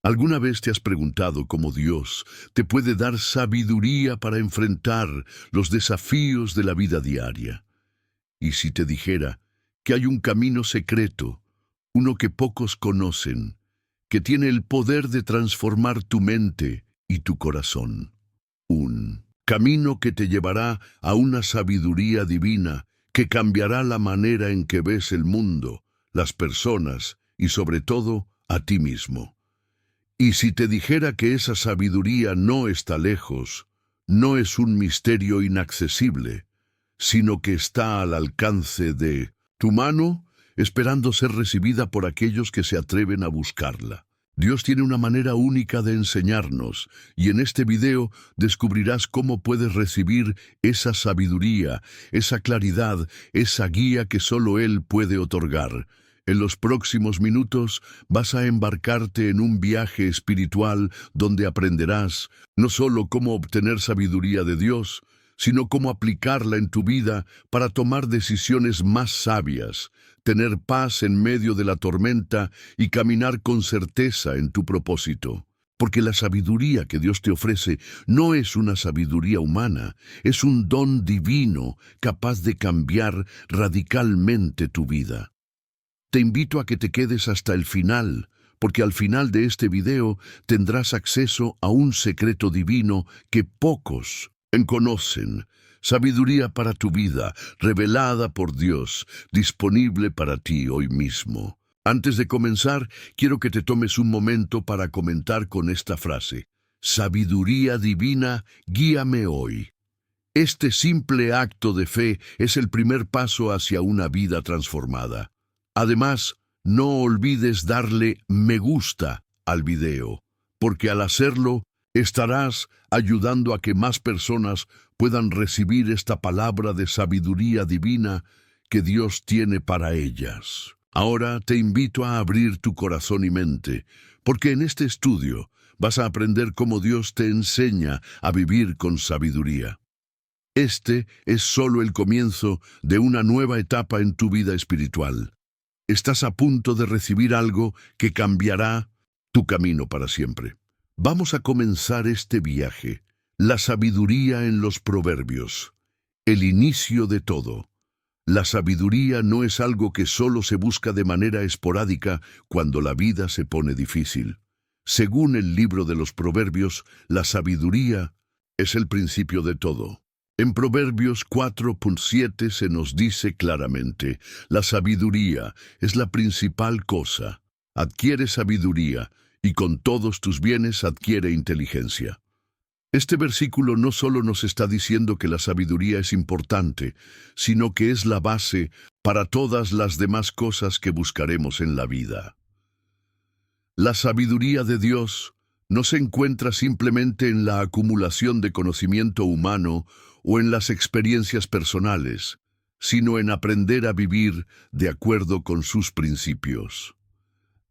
¿Alguna vez te has preguntado cómo Dios te puede dar sabiduría para enfrentar los desafíos de la vida diaria? Y si te dijera que hay un camino secreto, uno que pocos conocen, que tiene el poder de transformar tu mente y tu corazón. Un camino que te llevará a una sabiduría divina que cambiará la manera en que ves el mundo, las personas y sobre todo a ti mismo. Y si te dijera que esa sabiduría no está lejos, no es un misterio inaccesible, sino que está al alcance de tu mano, esperando ser recibida por aquellos que se atreven a buscarla. Dios tiene una manera única de enseñarnos, y en este video descubrirás cómo puedes recibir esa sabiduría, esa claridad, esa guía que solo Él puede otorgar. En los próximos minutos vas a embarcarte en un viaje espiritual donde aprenderás no solo cómo obtener sabiduría de Dios, sino cómo aplicarla en tu vida para tomar decisiones más sabias, tener paz en medio de la tormenta y caminar con certeza en tu propósito. Porque la sabiduría que Dios te ofrece no es una sabiduría humana, es un don divino capaz de cambiar radicalmente tu vida. Te invito a que te quedes hasta el final, porque al final de este video tendrás acceso a un secreto divino que pocos conocen. Sabiduría para tu vida, revelada por Dios, disponible para ti hoy mismo. Antes de comenzar, quiero que te tomes un momento para comentar con esta frase: sabiduría divina, guíame hoy. Este simple acto de fe es el primer paso hacia una vida transformada. Además, no olvides darle me gusta al video, porque al hacerlo, estarás ayudando a que más personas puedan recibir esta palabra de sabiduría divina que Dios tiene para ellas. Ahora te invito a abrir tu corazón y mente, porque en este estudio vas a aprender cómo Dios te enseña a vivir con sabiduría. Este es solo el comienzo de una nueva etapa en tu vida espiritual. Estás a punto de recibir algo que cambiará tu camino para siempre. Vamos a comenzar este viaje, la sabiduría en los proverbios, el inicio de todo. La sabiduría no es algo que solo se busca de manera esporádica cuando la vida se pone difícil. Según el libro de los proverbios, la sabiduría es el principio de todo. En Proverbios 4.7 se nos dice claramente: la sabiduría es la principal cosa. Adquiere sabiduría, y con todos tus bienes adquiere inteligencia. Este versículo no solo nos está diciendo que la sabiduría es importante, sino que es la base para todas las demás cosas que buscaremos en la vida. La sabiduría de Dios no se encuentra simplemente en la acumulación de conocimiento humano o en las experiencias personales, sino en aprender a vivir de acuerdo con sus principios.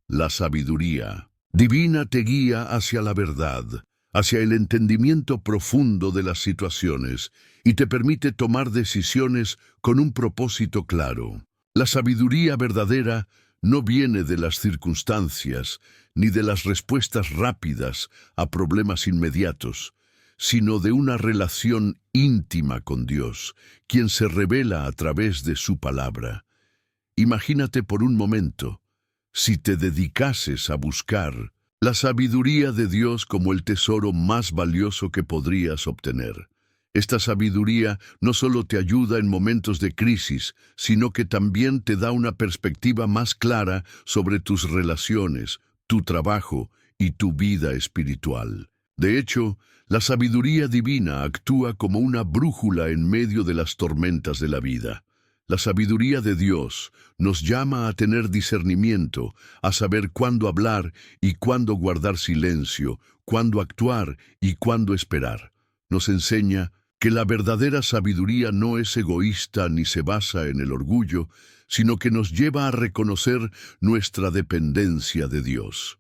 La sabiduría divina te guía hacia la verdad, hacia el entendimiento profundo de las situaciones y te permite tomar decisiones con un propósito claro. La sabiduría verdadera no viene de las circunstancias ni de las respuestas rápidas a problemas inmediatos, sino de una relación íntima con Dios, quien se revela a través de su palabra. Imagínate por un momento, si te dedicases a buscar la sabiduría de Dios como el tesoro más valioso que podrías obtener. Esta sabiduría no solo te ayuda en momentos de crisis, sino que también te da una perspectiva más clara sobre tus relaciones, tu trabajo y tu vida espiritual. De hecho, la sabiduría divina actúa como una brújula en medio de las tormentas de la vida. La sabiduría de Dios nos llama a tener discernimiento, a saber cuándo hablar y cuándo guardar silencio, cuándo actuar y cuándo esperar. Nos enseña que la verdadera sabiduría no es egoísta ni se basa en el orgullo, sino que nos lleva a reconocer nuestra dependencia de Dios.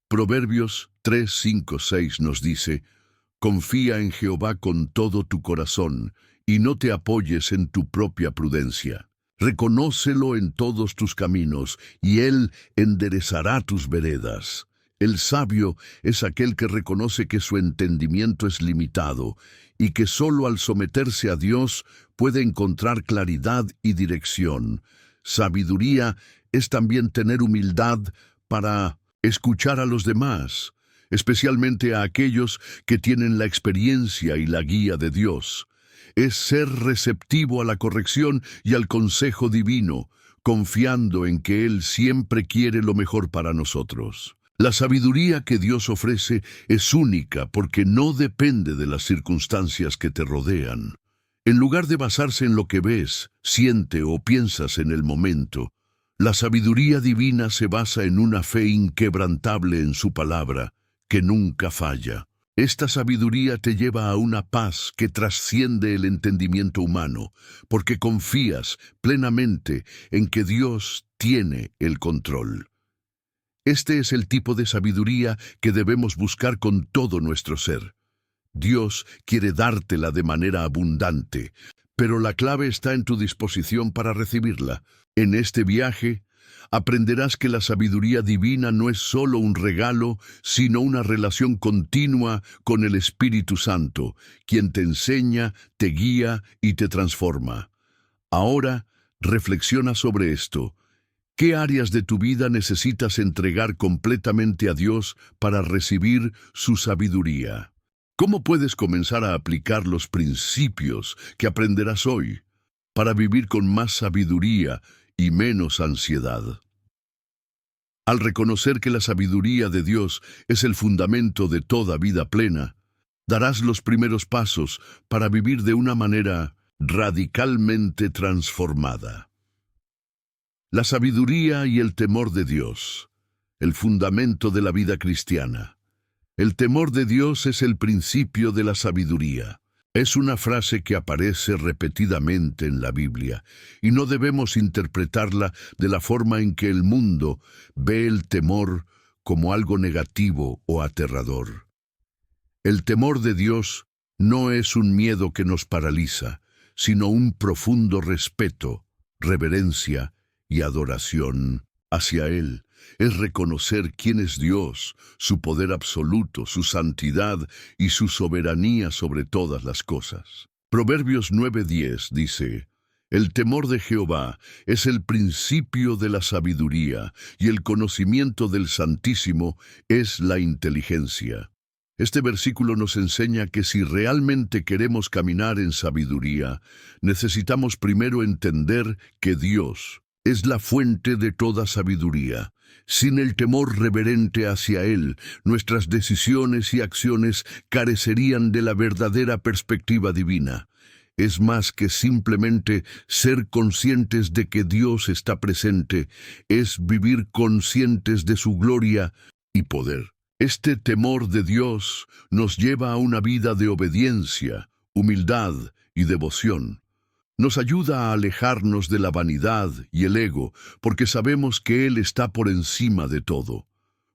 Proverbios 3:5-6 nos dice: confía en Jehová con todo tu corazón, y no te apoyes en tu propia prudencia. Reconócelo en todos tus caminos, y Él enderezará tus veredas. El sabio es aquel que reconoce que su entendimiento es limitado y que solo al someterse a Dios puede encontrar claridad y dirección. Sabiduría es también tener humildad para escuchar a los demás, especialmente a aquellos que tienen la experiencia y la guía de Dios. Es ser receptivo a la corrección y al consejo divino, confiando en que Él siempre quiere lo mejor para nosotros. La sabiduría que Dios ofrece es única porque no depende de las circunstancias que te rodean. En lugar de basarse en lo que ves, siente o piensas en el momento, la sabiduría divina se basa en una fe inquebrantable en su palabra, que nunca falla. Esta sabiduría te lleva a una paz que trasciende el entendimiento humano, porque confías plenamente en que Dios tiene el control. Este es el tipo de sabiduría que debemos buscar con todo nuestro ser. Dios quiere dártela de manera abundante, pero la clave está en tu disposición para recibirla. En este viaje, aprenderás que la sabiduría divina no es solo un regalo, sino una relación continua con el Espíritu Santo, quien te enseña, te guía y te transforma. Ahora, reflexiona sobre esto. ¿Qué áreas de tu vida necesitas entregar completamente a Dios para recibir su sabiduría? ¿Cómo puedes comenzar a aplicar los principios que aprenderás hoy para vivir con más sabiduría y menos ansiedad? Al reconocer que la sabiduría de Dios es el fundamento de toda vida plena, darás los primeros pasos para vivir de una manera radicalmente transformada. La sabiduría y el temor de Dios, el fundamento de la vida cristiana. El temor de Dios es el principio de la sabiduría. Es una frase que aparece repetidamente en la Biblia, y no debemos interpretarla de la forma en que el mundo ve el temor como algo negativo o aterrador. El temor de Dios no es un miedo que nos paraliza, sino un profundo respeto, reverencia y adoración hacia Él. Es reconocer quién es Dios, su poder absoluto, su santidad y su soberanía sobre todas las cosas. Proverbios 9:10 dice: El temor de Jehová es el principio de la sabiduría, y el conocimiento del Santísimo es la inteligencia. Este versículo nos enseña que si realmente queremos caminar en sabiduría, necesitamos primero entender que Dios es la fuente de toda sabiduría. Sin el temor reverente hacia Él, nuestras decisiones y acciones carecerían de la verdadera perspectiva divina. Es más que simplemente ser conscientes de que Dios está presente, es vivir conscientes de su gloria y poder. Este temor de Dios nos lleva a una vida de obediencia, humildad y devoción. Nos ayuda a alejarnos de la vanidad y el ego, porque sabemos que Él está por encima de todo.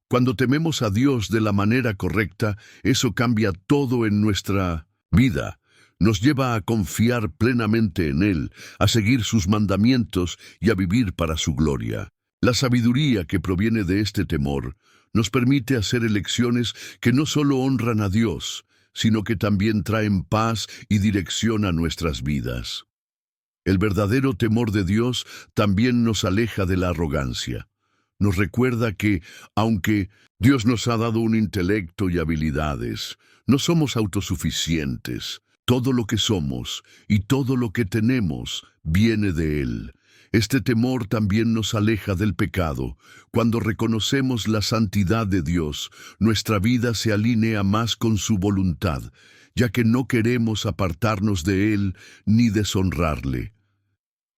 Cuando tememos a Dios de la manera correcta, eso cambia todo en nuestra vida. Nos lleva a confiar plenamente en Él, a seguir sus mandamientos y a vivir para su gloria. La sabiduría que proviene de este temor nos permite hacer elecciones que no solo honran a Dios, sino que también traen paz y dirección a nuestras vidas. El verdadero temor de Dios también nos aleja de la arrogancia. Nos recuerda que, aunque Dios nos ha dado un intelecto y habilidades, no somos autosuficientes. Todo lo que somos y todo lo que tenemos viene de Él. Este temor también nos aleja del pecado. Cuando reconocemos la santidad de Dios, nuestra vida se alinea más con su voluntad, ya que no queremos apartarnos de Él ni deshonrarle.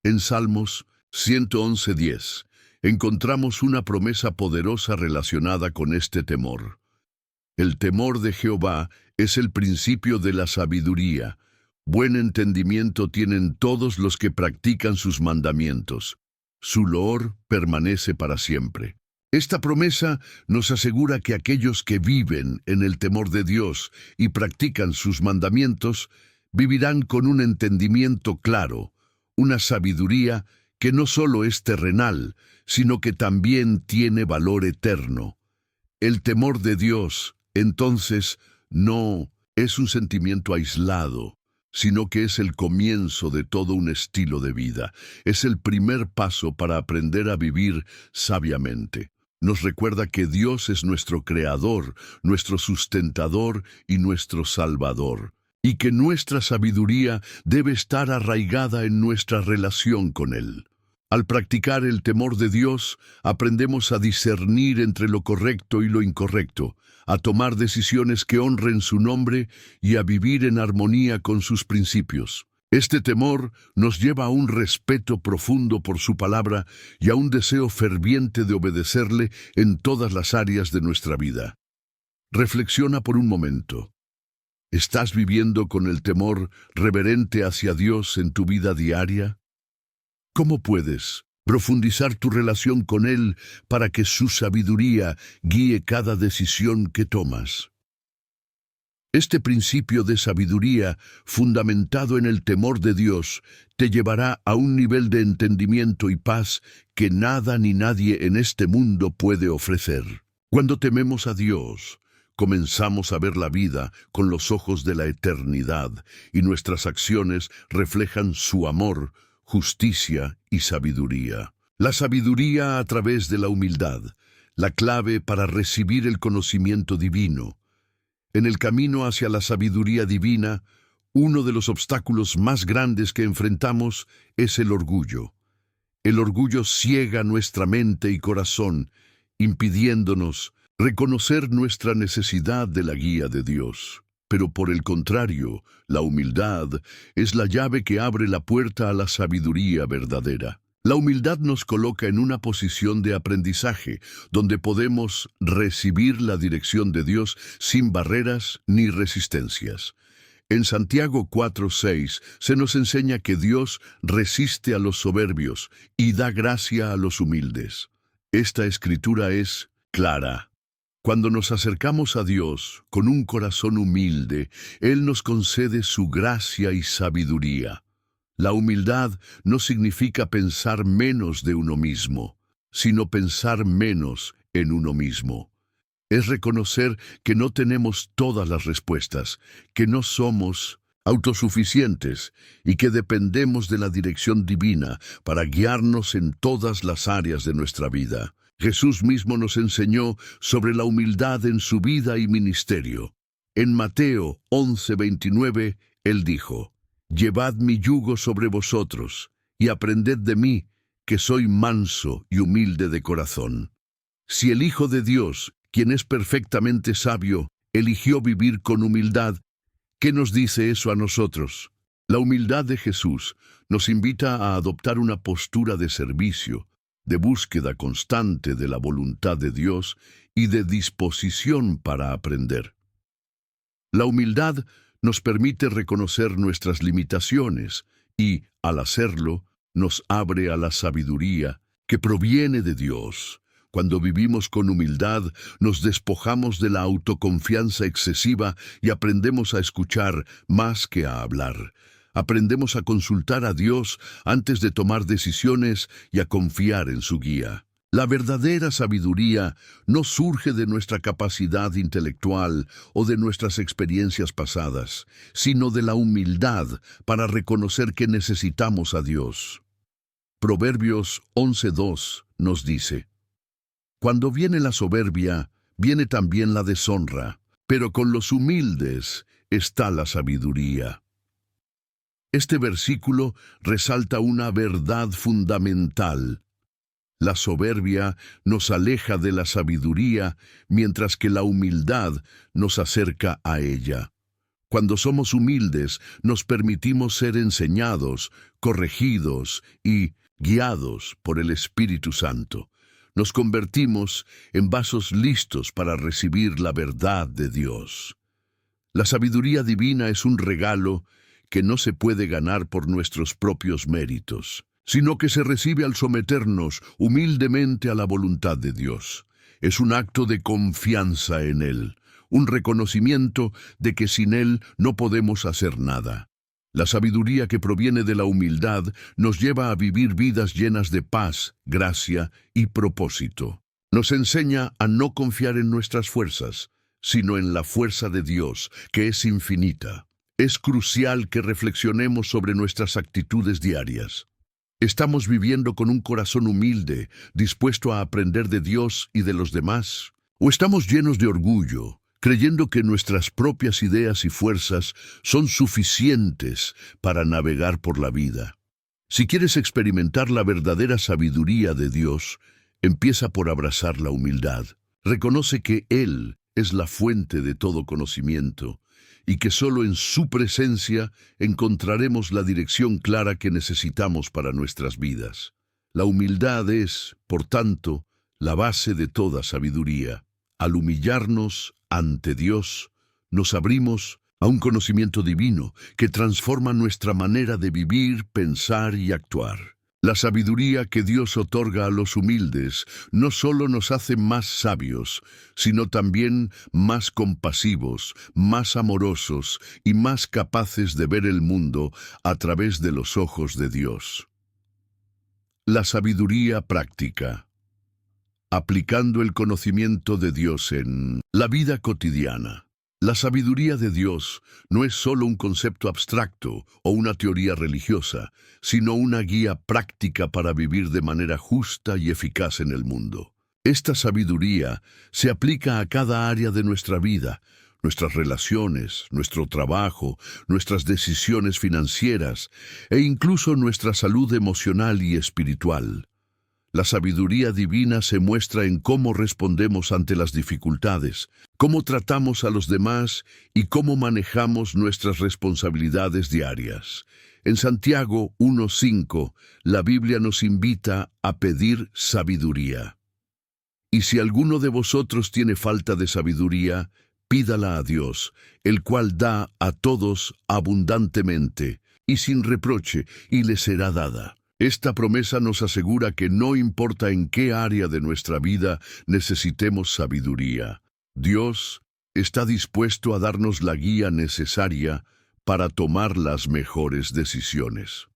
En Salmos 111:10 encontramos una promesa poderosa relacionada con este temor. El temor de Jehová es el principio de la sabiduría. Buen entendimiento tienen todos los que practican sus mandamientos. Su loor permanece para siempre. Esta promesa nos asegura que aquellos que viven en el temor de Dios y practican sus mandamientos vivirán con un entendimiento claro, una sabiduría que no solo es terrenal, sino que también tiene valor eterno. El temor de Dios, entonces, no es un sentimiento aislado, sino que es el comienzo de todo un estilo de vida. Es el primer paso para aprender a vivir sabiamente. Nos recuerda que Dios es nuestro creador, nuestro sustentador y nuestro salvador, y que nuestra sabiduría debe estar arraigada en nuestra relación con Él. Al practicar el temor de Dios, aprendemos a discernir entre lo correcto y lo incorrecto, a tomar decisiones que honren su nombre y a vivir en armonía con sus principios. Este temor nos lleva a un respeto profundo por su palabra y a un deseo ferviente de obedecerle en todas las áreas de nuestra vida. Reflexiona por un momento. ¿Estás viviendo con el temor reverente hacia Dios en tu vida diaria? ¿Cómo puedes profundizar tu relación con Él para que su sabiduría guíe cada decisión que tomas? Este principio de sabiduría, fundamentado en el temor de Dios, te llevará a un nivel de entendimiento y paz que nada ni nadie en este mundo puede ofrecer. Cuando tememos a Dios, comenzamos a ver la vida con los ojos de la eternidad, y nuestras acciones reflejan su amor, justicia y sabiduría. La sabiduría a través de la humildad, la clave para recibir el conocimiento divino. En el camino hacia la sabiduría divina, uno de los obstáculos más grandes que enfrentamos es el orgullo. El orgullo ciega nuestra mente y corazón, impidiéndonos reconocer nuestra necesidad de la guía de Dios. Pero por el contrario, la humildad es la llave que abre la puerta a la sabiduría verdadera. La humildad nos coloca en una posición de aprendizaje, donde podemos recibir la dirección de Dios sin barreras ni resistencias. En Santiago 4:6 se nos enseña que Dios resiste a los soberbios y da gracia a los humildes. Esta escritura es clara. Cuando nos acercamos a Dios con un corazón humilde, Él nos concede su gracia y sabiduría. La humildad no significa pensar menos de uno mismo, sino pensar menos en uno mismo. Es reconocer que no tenemos todas las respuestas, que no somos autosuficientes y que dependemos de la dirección divina para guiarnos en todas las áreas de nuestra vida. Jesús mismo nos enseñó sobre la humildad en su vida y ministerio. En Mateo 11:29, Él dijo: «Llevad mi yugo sobre vosotros, y aprended de mí, que soy manso y humilde de corazón». Si el Hijo de Dios, quien es perfectamente sabio, eligió vivir con humildad, ¿qué nos dice eso a nosotros? La humildad de Jesús nos invita a adoptar una postura de servicio, de búsqueda constante de la voluntad de Dios y de disposición para aprender. La humildad nos permite reconocer nuestras limitaciones y, al hacerlo, nos abre a la sabiduría que proviene de Dios. Cuando vivimos con humildad, nos despojamos de la autoconfianza excesiva y aprendemos a escuchar más que a hablar. Aprendemos a consultar a Dios antes de tomar decisiones y a confiar en su guía. La verdadera sabiduría no surge de nuestra capacidad intelectual o de nuestras experiencias pasadas, sino de la humildad para reconocer que necesitamos a Dios. Proverbios 11:2 nos dice: «Cuando viene la soberbia, viene también la deshonra, pero con los humildes está la sabiduría». Este versículo resalta una verdad fundamental. La soberbia nos aleja de la sabiduría, mientras que la humildad nos acerca a ella. Cuando somos humildes, nos permitimos ser enseñados, corregidos y guiados por el Espíritu Santo. Nos convertimos en vasos listos para recibir la verdad de Dios. La sabiduría divina es un regalo que no se puede ganar por nuestros propios méritos, sino que se recibe al someternos humildemente a la voluntad de Dios. Es un acto de confianza en Él, un reconocimiento de que sin Él no podemos hacer nada. La sabiduría que proviene de la humildad nos lleva a vivir vidas llenas de paz, gracia y propósito. Nos enseña a no confiar en nuestras fuerzas, sino en la fuerza de Dios, que es infinita. Es crucial que reflexionemos sobre nuestras actitudes diarias. ¿Estamos viviendo con un corazón humilde, dispuesto a aprender de Dios y de los demás? ¿O estamos llenos de orgullo, creyendo que nuestras propias ideas y fuerzas son suficientes para navegar por la vida? Si quieres experimentar la verdadera sabiduría de Dios, empieza por abrazar la humildad. Reconoce que Él es la fuente de todo conocimiento y que solo en su presencia encontraremos la dirección clara que necesitamos para nuestras vidas. La humildad es, por tanto, la base de toda sabiduría. Al humillarnos ante Dios, nos abrimos a un conocimiento divino que transforma nuestra manera de vivir, pensar y actuar. La sabiduría que Dios otorga a los humildes no solo nos hace más sabios, sino también más compasivos, más amorosos y más capaces de ver el mundo a través de los ojos de Dios. La sabiduría práctica. Aplicando el conocimiento de Dios en la vida cotidiana. La sabiduría de Dios no es solo un concepto abstracto o una teoría religiosa, sino una guía práctica para vivir de manera justa y eficaz en el mundo. Esta sabiduría se aplica a cada área de nuestra vida, nuestras relaciones, nuestro trabajo, nuestras decisiones financieras e incluso nuestra salud emocional y espiritual. La sabiduría divina se muestra en cómo respondemos ante las dificultades, cómo tratamos a los demás y cómo manejamos nuestras responsabilidades diarias. En Santiago 1:5, la Biblia nos invita a pedir sabiduría. Y si alguno de vosotros tiene falta de sabiduría, pídala a Dios, el cual da a todos abundantemente y sin reproche, y le será dada. Esta promesa nos asegura que no importa en qué área de nuestra vida necesitemos sabiduría, Dios está dispuesto a darnos la guía necesaria para tomar las mejores decisiones.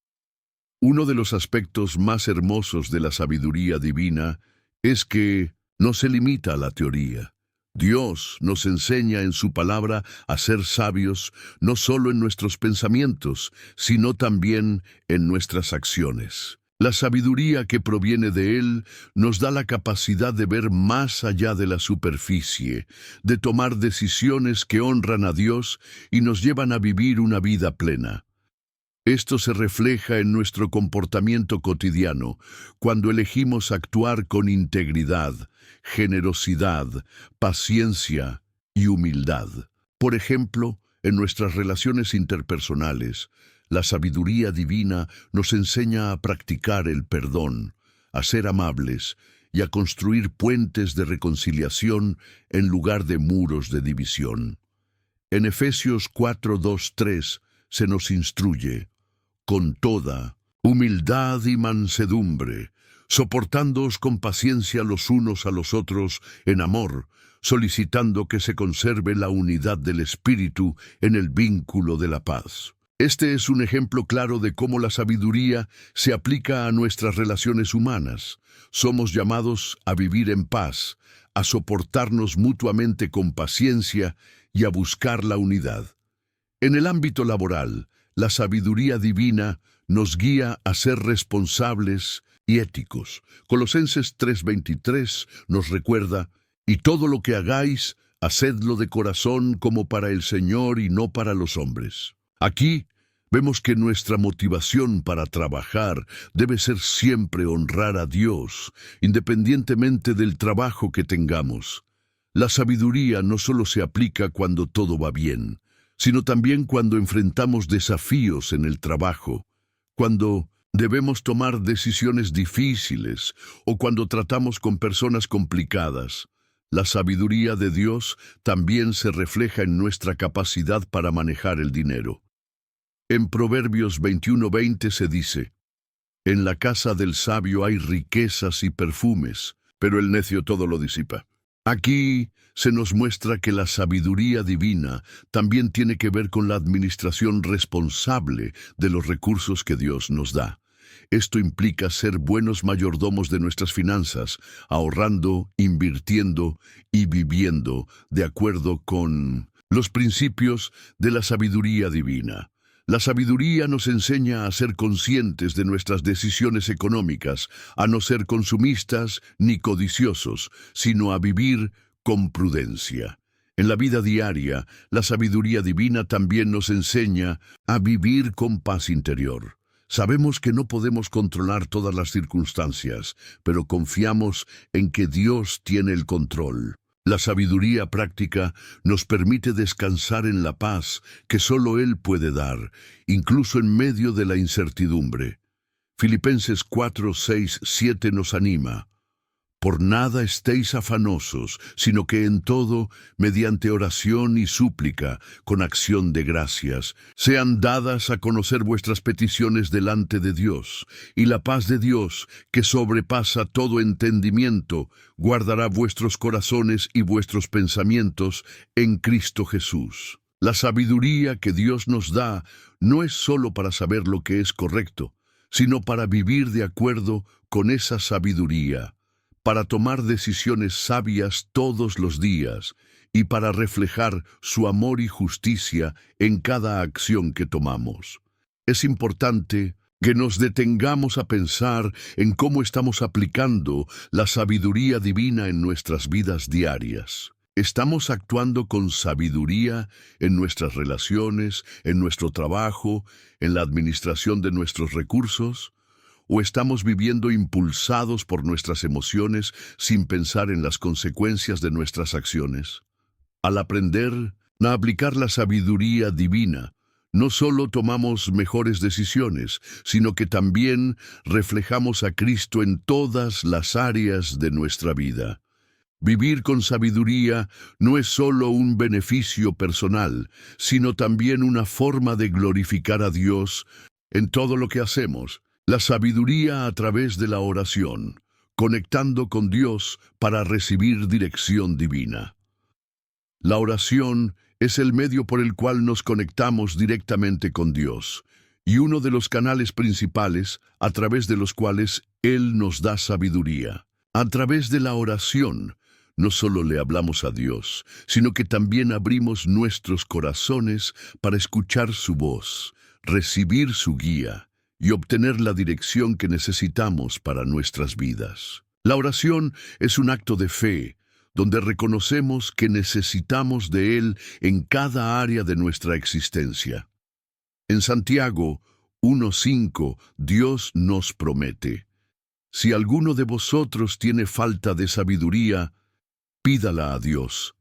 Uno de los aspectos más hermosos de la sabiduría divina es que no se limita a la teoría. Dios nos enseña en su palabra a ser sabios no solo en nuestros pensamientos, sino también en nuestras acciones. La sabiduría que proviene de Él nos da la capacidad de ver más allá de la superficie, de tomar decisiones que honran a Dios y nos llevan a vivir una vida plena. Esto se refleja en nuestro comportamiento cotidiano, cuando elegimos actuar con integridad, generosidad, paciencia y humildad. Por ejemplo, en nuestras relaciones interpersonales, la sabiduría divina nos enseña a practicar el perdón, a ser amables y a construir puentes de reconciliación en lugar de muros de división. En Efesios 4:2-3 se nos instruye: con toda humildad y mansedumbre, soportándoos con paciencia los unos a los otros en amor, solicitando que se conserve la unidad del Espíritu en el vínculo de la paz. Este es un ejemplo claro de cómo la sabiduría se aplica a nuestras relaciones humanas. Somos llamados a vivir en paz, a soportarnos mutuamente con paciencia y a buscar la unidad. En el ámbito laboral, la sabiduría divina nos guía a ser responsables y éticos. Colosenses 3:23 nos recuerda: y todo lo que hagáis, hacedlo de corazón como para el Señor y no para los hombres. Aquí vemos que nuestra motivación para trabajar debe ser siempre honrar a Dios, independientemente del trabajo que tengamos. La sabiduría no solo se aplica cuando todo va bien, sino también cuando enfrentamos desafíos en el trabajo, cuando debemos tomar decisiones difíciles o cuando tratamos con personas complicadas. La sabiduría de Dios también se refleja en nuestra capacidad para manejar el dinero. En Proverbios 21:20 se dice: en la casa del sabio hay riquezas y perfumes, pero el necio todo lo disipa. Aquí se nos muestra que la sabiduría divina también tiene que ver con la administración responsable de los recursos que Dios nos da. Esto implica ser buenos mayordomos de nuestras finanzas, ahorrando, invirtiendo y viviendo de acuerdo con los principios de la sabiduría divina. La sabiduría nos enseña a ser conscientes de nuestras decisiones económicas, a no ser consumistas ni codiciosos, sino a vivir con prudencia. En la vida diaria, la sabiduría divina también nos enseña a vivir con paz interior. Sabemos que no podemos controlar todas las circunstancias, pero confiamos en que Dios tiene el control. La sabiduría práctica nos permite descansar en la paz que solo Él puede dar, incluso en medio de la incertidumbre. Filipenses 4, 6, 7 nos anima. Por nada estéis afanosos, sino que en todo, mediante oración y súplica, con acción de gracias, sean dadas a conocer vuestras peticiones delante de Dios, y la paz de Dios, que sobrepasa todo entendimiento, guardará vuestros corazones y vuestros pensamientos en Cristo Jesús. La sabiduría que Dios nos da no es solo para saber lo que es correcto, sino para vivir de acuerdo con esa sabiduría, para tomar decisiones sabias todos los días y para reflejar su amor y justicia en cada acción que tomamos. Es importante que nos detengamos a pensar en cómo estamos aplicando la sabiduría divina en nuestras vidas diarias. ¿Estamos actuando con sabiduría en nuestras relaciones, en nuestro trabajo, en la administración de nuestros recursos? ¿O estamos viviendo impulsados por nuestras emociones sin pensar en las consecuencias de nuestras acciones? Al aprender a aplicar la sabiduría divina, no solo tomamos mejores decisiones, sino que también reflejamos a Cristo en todas las áreas de nuestra vida. Vivir con sabiduría no es solo un beneficio personal, sino también una forma de glorificar a Dios en todo lo que hacemos. La sabiduría a través de la oración, conectando con Dios para recibir dirección divina. La oración es el medio por el cual nos conectamos directamente con Dios, y uno de los canales principales a través de los cuales Él nos da sabiduría. A través de la oración, no solo le hablamos a Dios, sino que también abrimos nuestros corazones para escuchar su voz, recibir su guía y obtener la dirección que necesitamos para nuestras vidas. La oración es un acto de fe, donde reconocemos que necesitamos de Él en cada área de nuestra existencia. En Santiago 1:5, Dios nos promete: si alguno de vosotros tiene falta de sabiduría, pídala a Dios,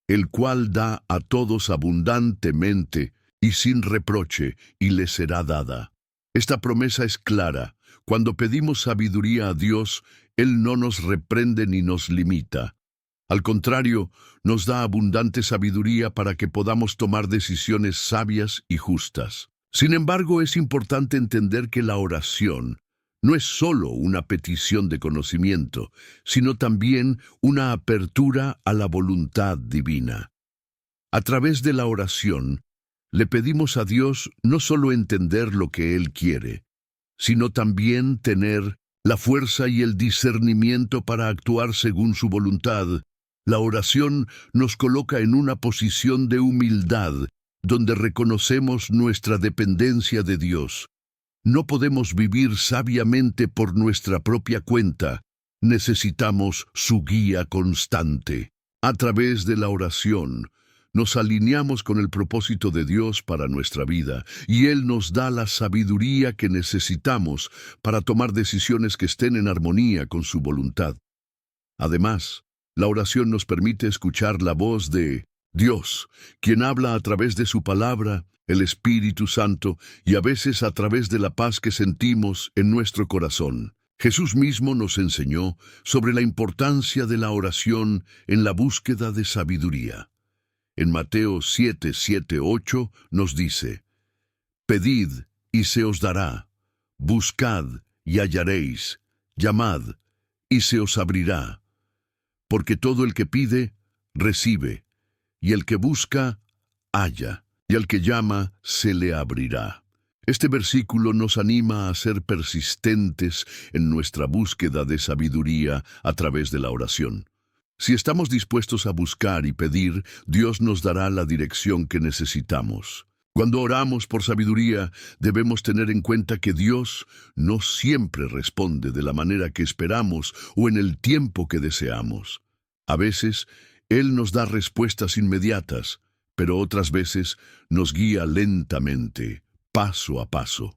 el cual da a todos abundantemente y sin reproche, y le será dada. Esta promesa es clara. Cuando pedimos sabiduría a Dios, Él no nos reprende ni nos limita. Al contrario, nos da abundante sabiduría para que podamos tomar decisiones sabias y justas. Sin embargo, es importante entender que la oración no es solo una petición de conocimiento, sino también una apertura a la voluntad divina. A través de la oración, le pedimos a Dios no solo entender lo que Él quiere, sino también tener la fuerza y el discernimiento para actuar según su voluntad. La oración nos coloca en una posición de humildad, donde reconocemos nuestra dependencia de Dios. No podemos vivir sabiamente por nuestra propia cuenta. Necesitamos su guía constante. A través de la oración, nos alineamos con el propósito de Dios para nuestra vida, y Él nos da la sabiduría que necesitamos para tomar decisiones que estén en armonía con su voluntad. Además, la oración nos permite escuchar la voz de Dios, quien habla a través de su palabra, el Espíritu Santo, y a veces a través de la paz que sentimos en nuestro corazón. Jesús mismo nos enseñó sobre la importancia de la oración en la búsqueda de sabiduría. En Mateo 7, 7, 8 nos dice: pedid y se os dará, buscad y hallaréis, llamad y se os abrirá. Porque todo el que pide, recibe, y el que busca, halla, y al que llama, se le abrirá. Este versículo nos anima a ser persistentes en nuestra búsqueda de sabiduría a través de la oración. Si estamos dispuestos a buscar y pedir, Dios nos dará la dirección que necesitamos. Cuando oramos por sabiduría, debemos tener en cuenta que Dios no siempre responde de la manera que esperamos o en el tiempo que deseamos. A veces, Él nos da respuestas inmediatas, pero otras veces nos guía lentamente, paso a paso.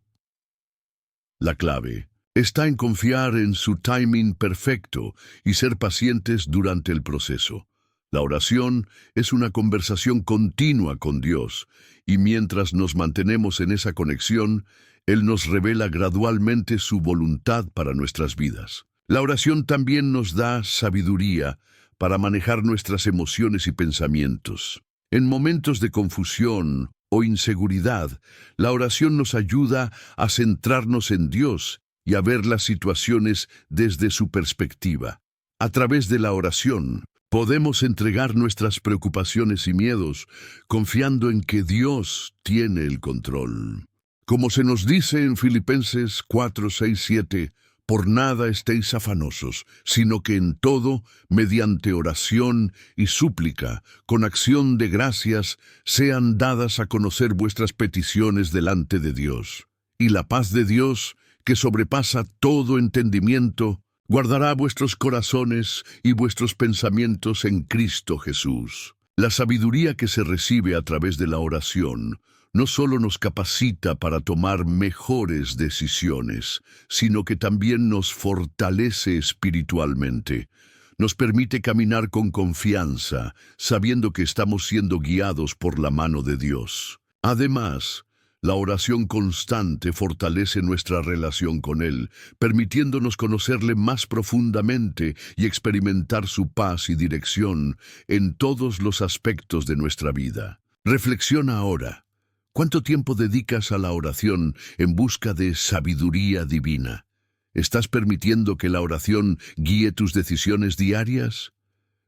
La clave está en confiar en su timing perfecto y ser pacientes durante el proceso. La oración es una conversación continua con Dios, y mientras nos mantenemos en esa conexión, Él nos revela gradualmente su voluntad para nuestras vidas. La oración también nos da sabiduría para manejar nuestras emociones y pensamientos. En momentos de confusión o inseguridad, la oración nos ayuda a centrarnos en Dios y a ver las situaciones desde su perspectiva. A través de la oración, podemos entregar nuestras preocupaciones y miedos, confiando en que Dios tiene el control. Como se nos dice en Filipenses 4, 6, 7, por nada estéis afanosos, sino que en todo, mediante oración y súplica, con acción de gracias, sean dadas a conocer vuestras peticiones delante de Dios. Y la paz de Dios, que sobrepasa todo entendimiento, guardará vuestros corazones y vuestros pensamientos en Cristo Jesús. La sabiduría que se recibe a través de la oración no solo nos capacita para tomar mejores decisiones, sino que también nos fortalece espiritualmente. Nos permite caminar con confianza, sabiendo que estamos siendo guiados por la mano de Dios. Además, la oración constante fortalece nuestra relación con Él, permitiéndonos conocerle más profundamente y experimentar su paz y dirección en todos los aspectos de nuestra vida. Reflexiona ahora. ¿Cuánto tiempo dedicas a la oración en busca de sabiduría divina? ¿Estás permitiendo que la oración guíe tus decisiones diarias?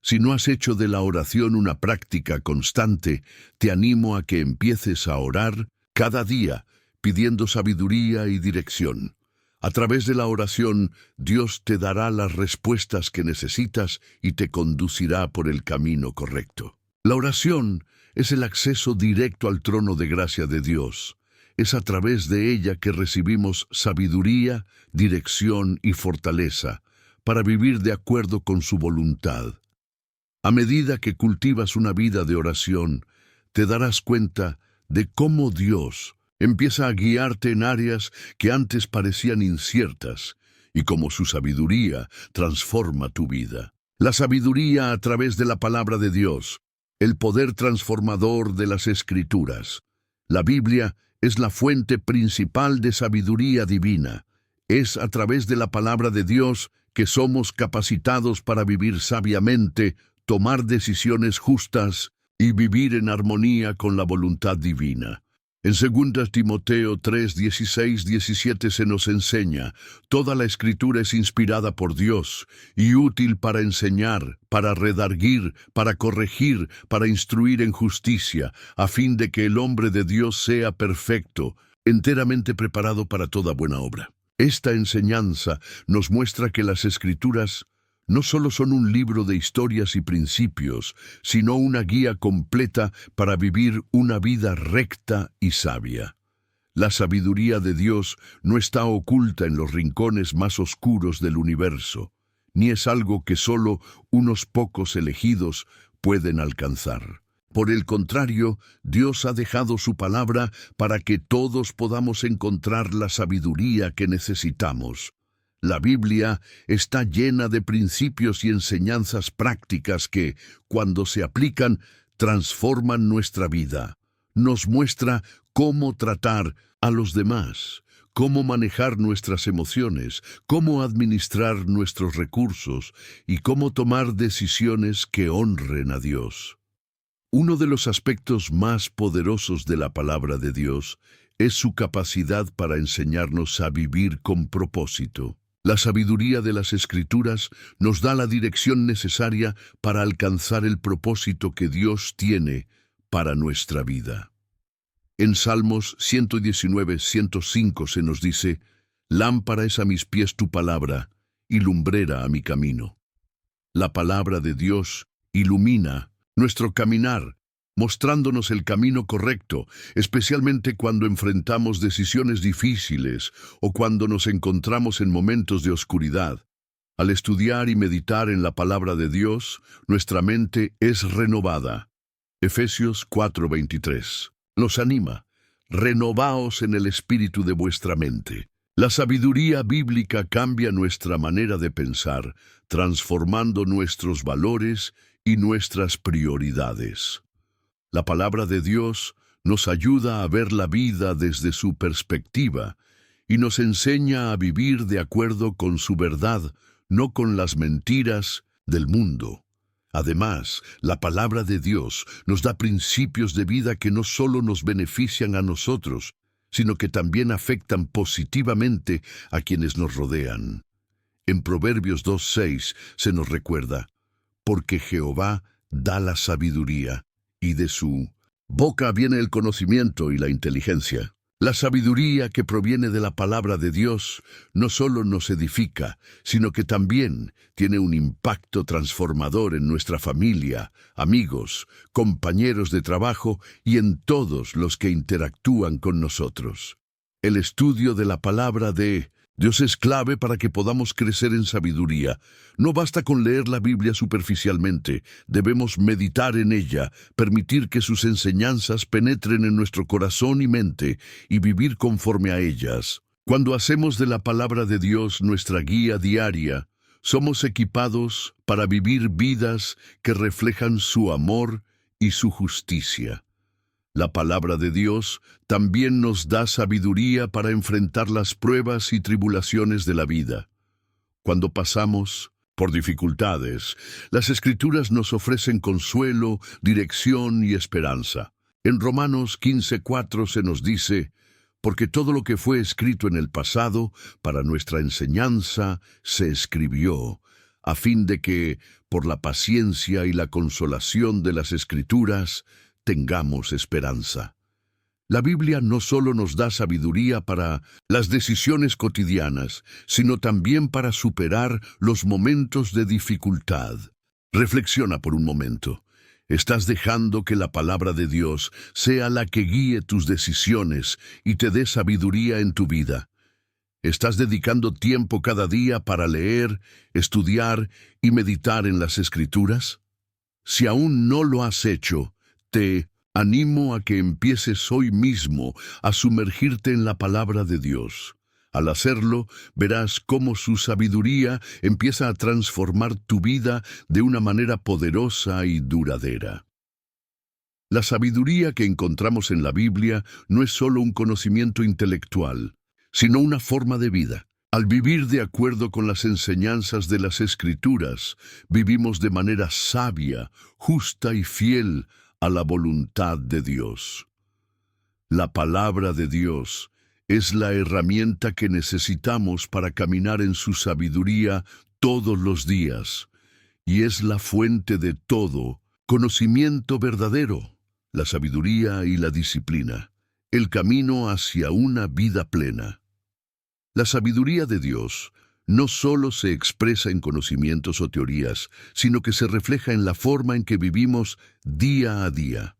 Si no has hecho de la oración una práctica constante, te animo a que empieces a orar cada día, pidiendo sabiduría y dirección. A través de la oración, Dios te dará las respuestas que necesitas y te conducirá por el camino correcto. La oración es el acceso directo al trono de gracia de Dios. Es a través de ella que recibimos sabiduría, dirección y fortaleza para vivir de acuerdo con su voluntad. A medida que cultivas una vida de oración, te darás cuenta de cómo Dios empieza a guiarte en áreas que antes parecían inciertas y cómo su sabiduría transforma tu vida. La sabiduría a través de la palabra de Dios, el poder transformador de las Escrituras. La Biblia es la fuente principal de sabiduría divina. Es a través de la palabra de Dios que somos capacitados para vivir sabiamente, tomar decisiones justas y vivir en armonía con la voluntad divina. En 2 Timoteo 3, 16, 17 se nos enseña, toda la Escritura es inspirada por Dios y útil para enseñar, para redarguir, para corregir, para instruir en justicia, a fin de que el hombre de Dios sea perfecto, enteramente preparado para toda buena obra. Esta enseñanza nos muestra que las Escrituras no solo son un libro de historias y principios, sino una guía completa para vivir una vida recta y sabia. La sabiduría de Dios no está oculta en los rincones más oscuros del universo, ni es algo que solo unos pocos elegidos pueden alcanzar. Por el contrario, Dios ha dejado su palabra para que todos podamos encontrar la sabiduría que necesitamos. La Biblia está llena de principios y enseñanzas prácticas que, cuando se aplican, transforman nuestra vida. Nos muestra cómo tratar a los demás, cómo manejar nuestras emociones, cómo administrar nuestros recursos y cómo tomar decisiones que honren a Dios. Uno de los aspectos más poderosos de la palabra de Dios es su capacidad para enseñarnos a vivir con propósito. La sabiduría de las Escrituras nos da la dirección necesaria para alcanzar el propósito que Dios tiene para nuestra vida. En Salmos 119, 105 se nos dice, «Lámpara es a mis pies tu palabra, y lumbrera a mi camino». La palabra de Dios ilumina nuestro caminar, mostrándonos el camino correcto, especialmente cuando enfrentamos decisiones difíciles o cuando nos encontramos en momentos de oscuridad. Al estudiar y meditar en la palabra de Dios, nuestra mente es renovada. Efesios 4:23. Los anima. Renovaos en el espíritu de vuestra mente. La sabiduría bíblica cambia nuestra manera de pensar, transformando nuestros valores y nuestras prioridades. La palabra de Dios nos ayuda a ver la vida desde su perspectiva y nos enseña a vivir de acuerdo con su verdad, no con las mentiras del mundo. Además, la palabra de Dios nos da principios de vida que no solo nos benefician a nosotros, sino que también afectan positivamente a quienes nos rodean. En Proverbios 2:6 se nos recuerda, porque Jehová da la sabiduría, y de su boca viene el conocimiento y la inteligencia. La sabiduría que proviene de la palabra de Dios no solo nos edifica, sino que también tiene un impacto transformador en nuestra familia, amigos, compañeros de trabajo y en todos los que interactúan con nosotros. El estudio de la palabra de Dios es clave para que podamos crecer en sabiduría. No basta con leer la Biblia superficialmente, debemos meditar en ella, permitir que sus enseñanzas penetren en nuestro corazón y mente, y vivir conforme a ellas. Cuando hacemos de la palabra de Dios nuestra guía diaria, somos equipados para vivir vidas que reflejan su amor y su justicia. La palabra de Dios también nos da sabiduría para enfrentar las pruebas y tribulaciones de la vida. Cuando pasamos por dificultades, las Escrituras nos ofrecen consuelo, dirección y esperanza. En Romanos 15:4 se nos dice, porque todo lo que fue escrito en el pasado, para nuestra enseñanza, se escribió, a fin de que, por la paciencia y la consolación de las Escrituras, tengamos esperanza. La Biblia no solo nos da sabiduría para las decisiones cotidianas, sino también para superar los momentos de dificultad. Reflexiona por un momento. ¿Estás dejando que la palabra de Dios sea la que guíe tus decisiones y te dé sabiduría en tu vida? ¿Estás dedicando tiempo cada día para leer, estudiar y meditar en las Escrituras? Si aún no lo has hecho, te animo a que empieces hoy mismo a sumergirte en la palabra de Dios. Al hacerlo, verás cómo su sabiduría empieza a transformar tu vida de una manera poderosa y duradera. La sabiduría que encontramos en la Biblia no es solo un conocimiento intelectual, sino una forma de vida. Al vivir de acuerdo con las enseñanzas de las Escrituras, vivimos de manera sabia, justa y fiel a la voluntad de Dios. La palabra de Dios es la herramienta que necesitamos para caminar en su sabiduría todos los días, y es la fuente de todo conocimiento verdadero, la sabiduría y la disciplina, el camino hacia una vida plena. La sabiduría de Dios no solo se expresa en conocimientos o teorías, sino que se refleja en la forma en que vivimos día a día.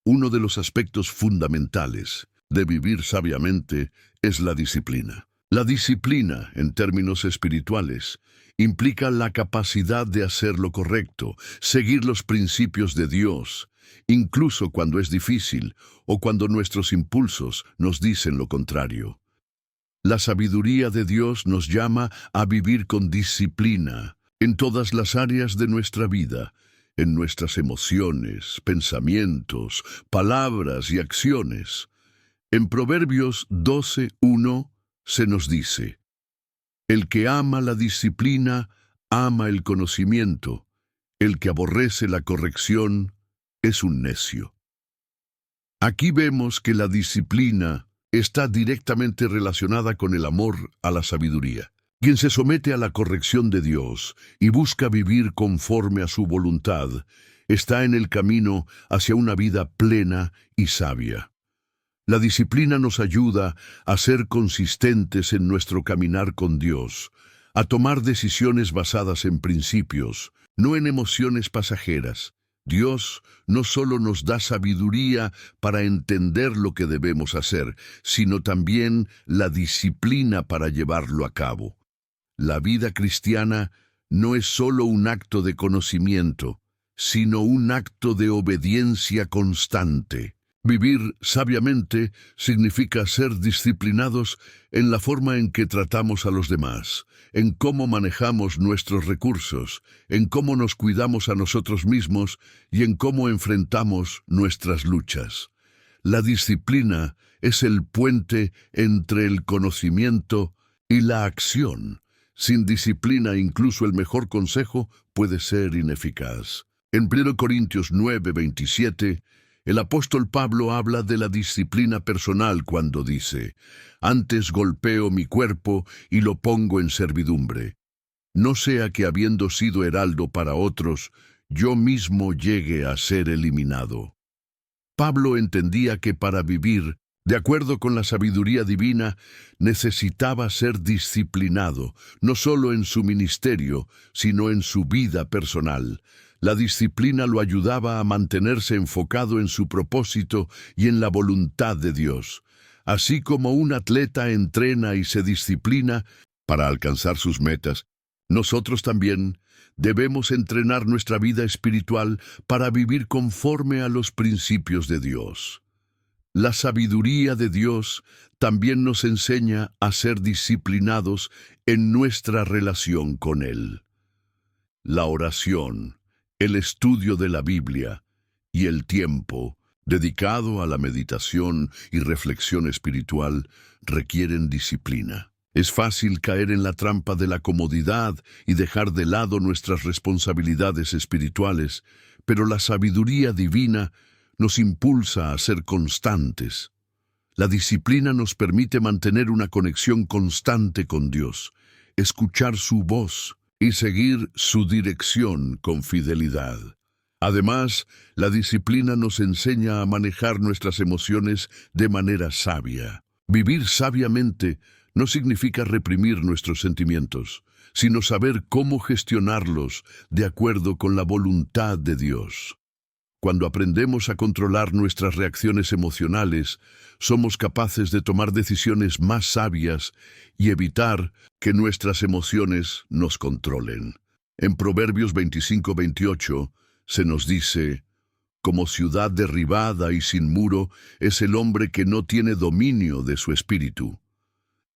Uno de los aspectos fundamentales de vivir sabiamente es la disciplina. La disciplina, en términos espirituales, implica la capacidad de hacer lo correcto, seguir los principios de Dios, incluso cuando es difícil o cuando nuestros impulsos nos dicen lo contrario. La sabiduría de Dios nos llama a vivir con disciplina en todas las áreas de nuestra vida, en nuestras emociones, pensamientos, palabras y acciones. En Proverbios 12:1 se nos dice, el que ama la disciplina, ama el conocimiento. El que aborrece la corrección es un necio. Aquí vemos que la disciplina está directamente relacionada con el amor a la sabiduría. Quien se somete a la corrección de Dios y busca vivir conforme a su voluntad, está en el camino hacia una vida plena y sabia. La disciplina nos ayuda a ser consistentes en nuestro caminar con Dios, a tomar decisiones basadas en principios, no en emociones pasajeras. Dios no solo nos da sabiduría para entender lo que debemos hacer, sino también la disciplina para llevarlo a cabo. La vida cristiana no es solo un acto de conocimiento, sino un acto de obediencia constante. Vivir sabiamente significa ser disciplinados en la forma en que tratamos a los demás, en cómo manejamos nuestros recursos, en cómo nos cuidamos a nosotros mismos y en cómo enfrentamos nuestras luchas. La disciplina es el puente entre el conocimiento y la acción. Sin disciplina, incluso el mejor consejo puede ser ineficaz. En 1 Corintios 9:27, el apóstol Pablo habla de la disciplina personal cuando dice: «Antes golpeo mi cuerpo y lo pongo en servidumbre. No sea que habiendo sido heraldo para otros, yo mismo llegue a ser eliminado». Pablo entendía que para vivir de acuerdo con la sabiduría divina, necesitaba ser disciplinado, no solo en su ministerio, sino en su vida personal. La disciplina lo ayudaba a mantenerse enfocado en su propósito y en la voluntad de Dios. Así como un atleta entrena y se disciplina para alcanzar sus metas, nosotros también debemos entrenar nuestra vida espiritual para vivir conforme a los principios de Dios. La sabiduría de Dios también nos enseña a ser disciplinados en nuestra relación con Él. La oración, el estudio de la Biblia y el tiempo dedicado a la meditación y reflexión espiritual requieren disciplina. Es fácil caer en la trampa de la comodidad y dejar de lado nuestras responsabilidades espirituales, pero la sabiduría divina nos impulsa a ser constantes. La disciplina nos permite mantener una conexión constante con Dios, escuchar su voz y seguir su dirección con fidelidad. Además, la disciplina nos enseña a manejar nuestras emociones de manera sabia. Vivir sabiamente no significa reprimir nuestros sentimientos, sino saber cómo gestionarlos de acuerdo con la voluntad de Dios. Cuando aprendemos a controlar nuestras reacciones emocionales, somos capaces de tomar decisiones más sabias y evitar que nuestras emociones nos controlen. En Proverbios 25:28 se nos dice: «Como ciudad derribada y sin muro es el hombre que no tiene dominio de su espíritu».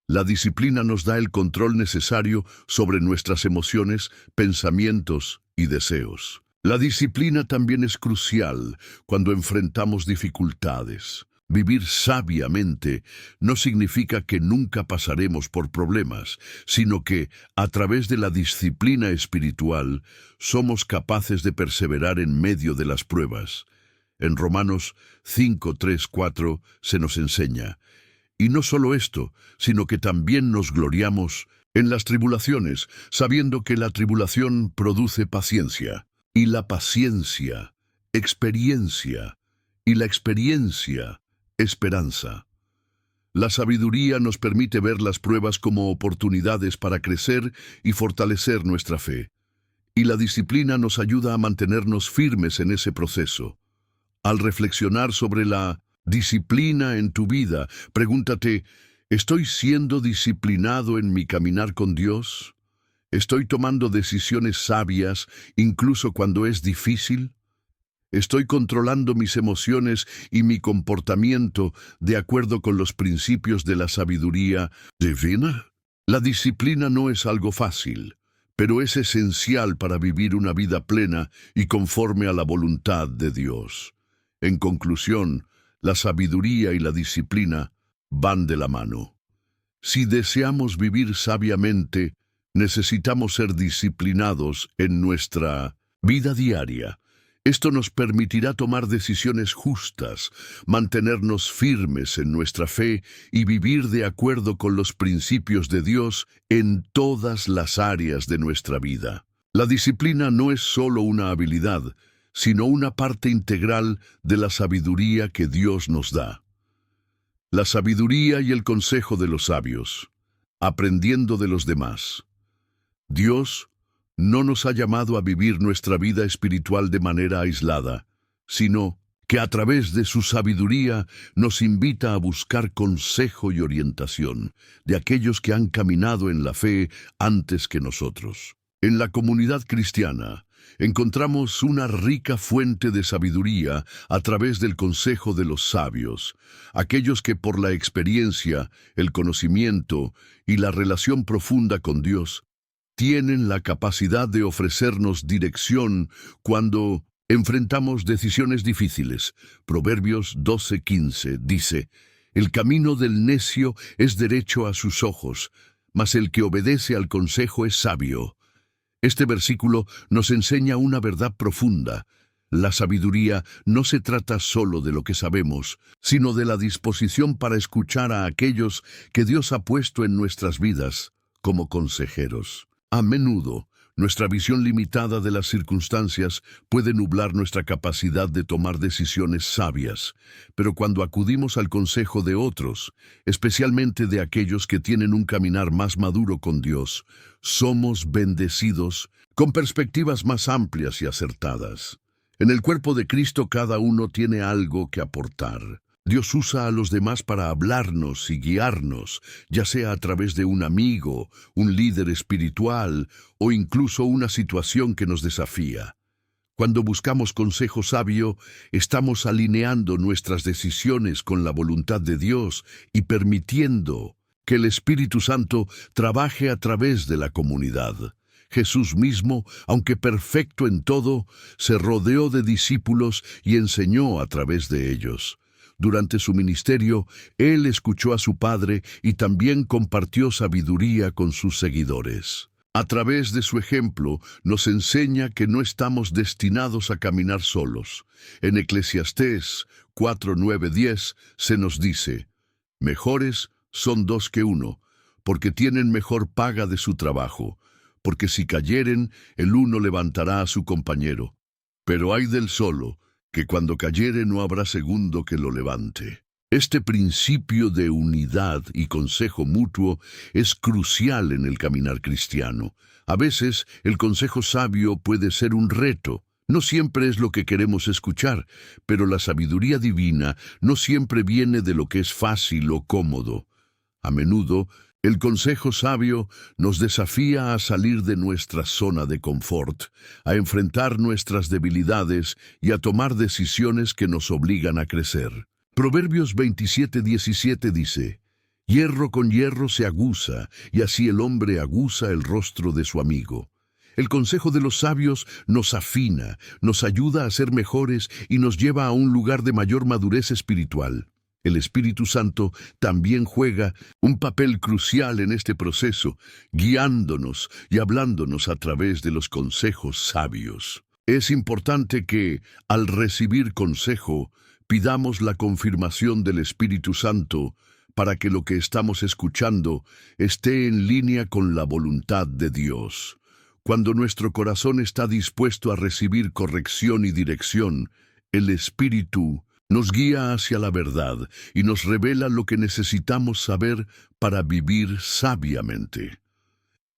La disciplina nos da el control necesario sobre nuestras emociones, pensamientos y deseos. La disciplina también es crucial cuando enfrentamos dificultades. Vivir sabiamente no significa que nunca pasaremos por problemas, sino que, a través de la disciplina espiritual, somos capaces de perseverar en medio de las pruebas. En Romanos 5:3-4 se nos enseña: «Y no solo esto, sino que también nos gloriamos en las tribulaciones, sabiendo que la tribulación produce paciencia. Y la paciencia, experiencia, y la experiencia, esperanza». La sabiduría nos permite ver las pruebas como oportunidades para crecer y fortalecer nuestra fe. Y la disciplina nos ayuda a mantenernos firmes en ese proceso. Al reflexionar sobre la disciplina en tu vida, pregúntate: ¿estoy siendo disciplinado en mi caminar con Dios? ¿Estoy tomando decisiones sabias incluso cuando es difícil? ¿Estoy controlando mis emociones y mi comportamiento de acuerdo con los principios de la sabiduría divina? La disciplina no es algo fácil, pero es esencial para vivir una vida plena y conforme a la voluntad de Dios. En conclusión, la sabiduría y la disciplina van de la mano. Si deseamos vivir sabiamente, necesitamos ser disciplinados en nuestra vida diaria. Esto nos permitirá tomar decisiones justas, mantenernos firmes en nuestra fe y vivir de acuerdo con los principios de Dios en todas las áreas de nuestra vida. La disciplina no es solo una habilidad, sino una parte integral de la sabiduría que Dios nos da. La sabiduría y el consejo de los sabios, aprendiendo de los demás. Dios no nos ha llamado a vivir nuestra vida espiritual de manera aislada, sino que a través de su sabiduría nos invita a buscar consejo y orientación de aquellos que han caminado en la fe antes que nosotros. En la comunidad cristiana, encontramos una rica fuente de sabiduría a través del consejo de los sabios, aquellos que por la experiencia, el conocimiento y la relación profunda con Dios, tienen la capacidad de ofrecernos dirección cuando enfrentamos decisiones difíciles. Proverbios 12:15 dice: «El camino del necio es derecho a sus ojos, mas el que obedece al consejo es sabio». Este versículo nos enseña una verdad profunda. La sabiduría no se trata solo de lo que sabemos, sino de la disposición para escuchar a aquellos que Dios ha puesto en nuestras vidas como consejeros. A menudo, nuestra visión limitada de las circunstancias puede nublar nuestra capacidad de tomar decisiones sabias, pero cuando acudimos al consejo de otros, especialmente de aquellos que tienen un caminar más maduro con Dios, somos bendecidos con perspectivas más amplias y acertadas. En el cuerpo de Cristo cada uno tiene algo que aportar. Dios usa a los demás para hablarnos y guiarnos, ya sea a través de un amigo, un líder espiritual o incluso una situación que nos desafía. Cuando buscamos consejo sabio, estamos alineando nuestras decisiones con la voluntad de Dios y permitiendo que el Espíritu Santo trabaje a través de la comunidad. Jesús mismo, aunque perfecto en todo, se rodeó de discípulos y enseñó a través de ellos. Durante su ministerio, Él escuchó a su Padre y también compartió sabiduría con sus seguidores. A través de su ejemplo, nos enseña que no estamos destinados a caminar solos. En Eclesiastés 4:9-10 se nos dice: «Mejores son dos que uno, porque tienen mejor paga de su trabajo, porque si cayeren, el uno levantará a su compañero. Pero ay del solo, que cuando cayere no habrá segundo que lo levante». Este principio de unidad y consejo mutuo es crucial en el caminar cristiano. A veces, el consejo sabio puede ser un reto. No siempre es lo que queremos escuchar, pero la sabiduría divina no siempre viene de lo que es fácil o cómodo. A menudo, el consejo sabio nos desafía a salir de nuestra zona de confort, a enfrentar nuestras debilidades y a tomar decisiones que nos obligan a crecer. Proverbios 27:17 dice: «Hierro con hierro se aguza, y así el hombre aguza el rostro de su amigo». El consejo de los sabios nos afina, nos ayuda a ser mejores y nos lleva a un lugar de mayor madurez espiritual. El Espíritu Santo también juega un papel crucial en este proceso, guiándonos y hablándonos a través de los consejos sabios. Es importante que, al recibir consejo, pidamos la confirmación del Espíritu Santo para que lo que estamos escuchando esté en línea con la voluntad de Dios. Cuando nuestro corazón está dispuesto a recibir corrección y dirección, el Espíritu nos guía hacia la verdad y nos revela lo que necesitamos saber para vivir sabiamente.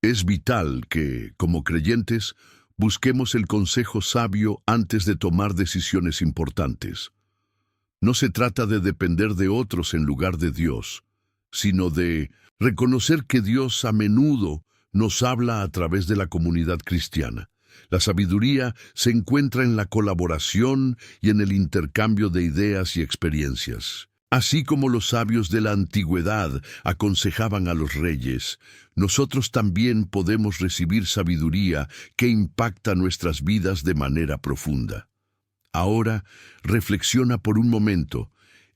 Es vital que, como creyentes, busquemos el consejo sabio antes de tomar decisiones importantes. No se trata de depender de otros en lugar de Dios, sino de reconocer que Dios a menudo nos habla a través de la comunidad cristiana. La sabiduría se encuentra en la colaboración y en el intercambio de ideas y experiencias. Así como los sabios de la antigüedad aconsejaban a los reyes, nosotros también podemos recibir sabiduría que impacta nuestras vidas de manera profunda. Ahora, reflexiona por un momento.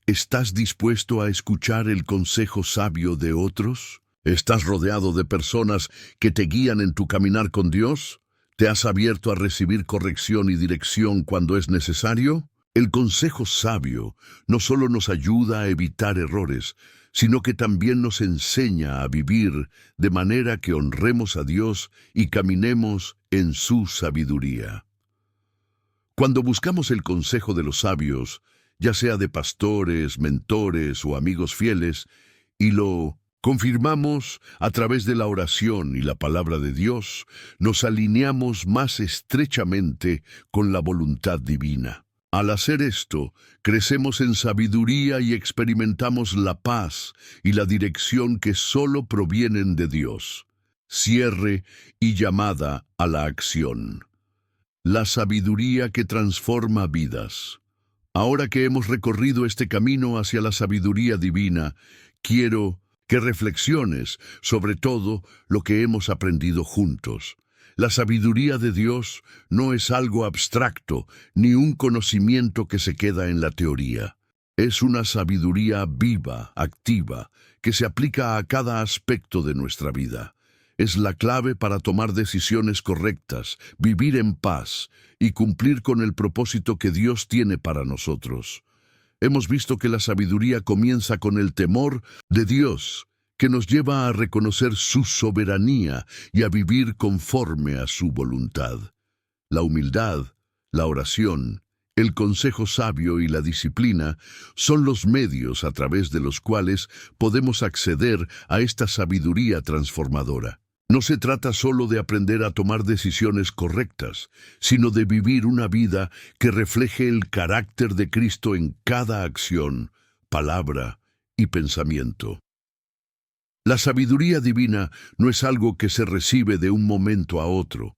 ¿Estás dispuesto a escuchar el consejo sabio de otros? ¿Estás rodeado de personas que te guían en tu caminar con Dios? ¿Te has abierto a recibir corrección y dirección cuando es necesario? El consejo sabio no solo nos ayuda a evitar errores, sino que también nos enseña a vivir de manera que honremos a Dios y caminemos en su sabiduría. Cuando buscamos el consejo de los sabios, ya sea de pastores, mentores o amigos fieles, y lo confirmamos a través de la oración y la palabra de Dios, nos alineamos más estrechamente con la voluntad divina. Al hacer esto, crecemos en sabiduría y experimentamos la paz y la dirección que solo provienen de Dios. Cierre y llamada a la acción. La sabiduría que transforma vidas. Ahora que hemos recorrido este camino hacia la sabiduría divina, quiero que reflexiones sobre todo lo que hemos aprendido juntos. La sabiduría de Dios no es algo abstracto, ni un conocimiento que se queda en la teoría. Es una sabiduría viva, activa, que se aplica a cada aspecto de nuestra vida. Es la clave para tomar decisiones correctas, vivir en paz y cumplir con el propósito que Dios tiene para nosotros. Hemos visto que la sabiduría comienza con el temor de Dios, que nos lleva a reconocer su soberanía y a vivir conforme a su voluntad. La humildad, la oración, el consejo sabio y la disciplina son los medios a través de los cuales podemos acceder a esta sabiduría transformadora. No se trata solo de aprender a tomar decisiones correctas, sino de vivir una vida que refleje el carácter de Cristo en cada acción, palabra y pensamiento. La sabiduría divina no es algo que se recibe de un momento a otro.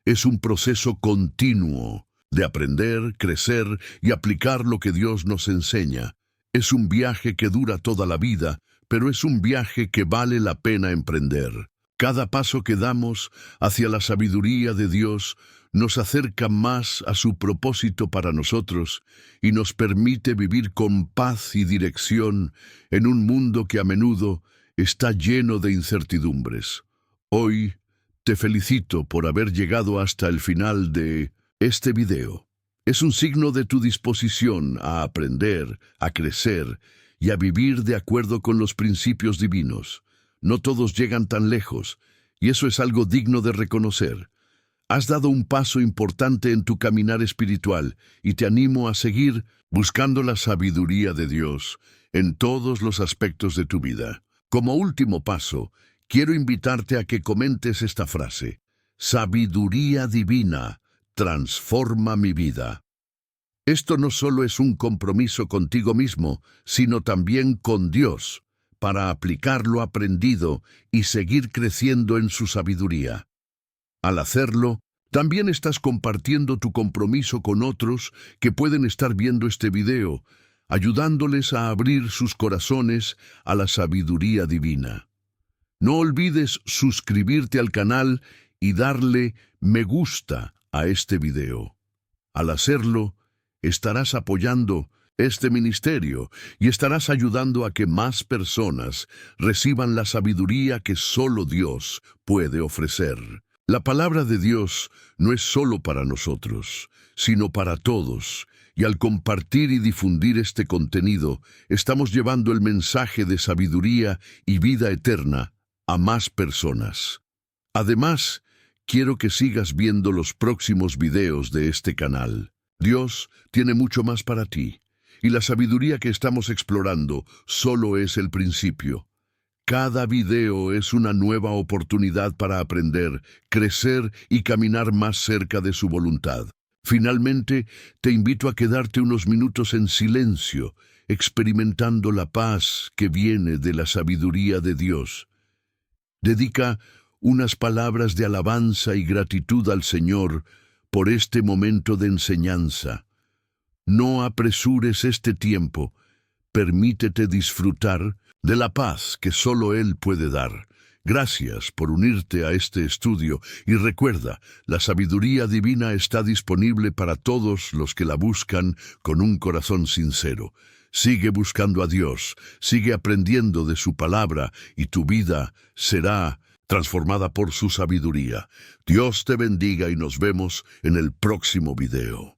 Es un proceso continuo de aprender, crecer y aplicar lo que Dios nos enseña. Es un viaje que dura toda la vida, pero es un viaje que vale la pena emprender. Cada paso que damos hacia la sabiduría de Dios nos acerca más a su propósito para nosotros y nos permite vivir con paz y dirección en un mundo que a menudo está lleno de incertidumbres. Hoy te felicito por haber llegado hasta el final de este video. Es un signo de tu disposición a aprender, a crecer y a vivir de acuerdo con los principios divinos. No todos llegan tan lejos, y eso es algo digno de reconocer. Has dado un paso importante en tu caminar espiritual, y te animo a seguir buscando la sabiduría de Dios en todos los aspectos de tu vida. Como último paso, quiero invitarte a que comentes esta frase: sabiduría divina transforma mi vida. Esto no solo es un compromiso contigo mismo, sino también con Dios, para aplicar lo aprendido y seguir creciendo en su sabiduría. Al hacerlo, también estás compartiendo tu compromiso con otros que pueden estar viendo este video, ayudándoles a abrir sus corazones a la sabiduría divina. No olvides suscribirte al canal y darle me gusta a este video. Al hacerlo, estarás apoyando este ministerio y estarás ayudando a que más personas reciban la sabiduría que solo Dios puede ofrecer. La palabra de Dios no es solo para nosotros, sino para todos, y al compartir y difundir este contenido, estamos llevando el mensaje de sabiduría y vida eterna a más personas. Además, quiero que sigas viendo los próximos videos de este canal. Dios tiene mucho más para ti. Y la sabiduría que estamos explorando solo es el principio. Cada video es una nueva oportunidad para aprender, crecer y caminar más cerca de su voluntad. Finalmente, te invito a quedarte unos minutos en silencio, experimentando la paz que viene de la sabiduría de Dios. Dedica unas palabras de alabanza y gratitud al Señor por este momento de enseñanza. No apresures este tiempo, permítete disfrutar de la paz que solo Él puede dar. Gracias por unirte a este estudio y recuerda, la sabiduría divina está disponible para todos los que la buscan con un corazón sincero. Sigue buscando a Dios, sigue aprendiendo de su palabra y tu vida será transformada por su sabiduría. Dios te bendiga y nos vemos en el próximo video.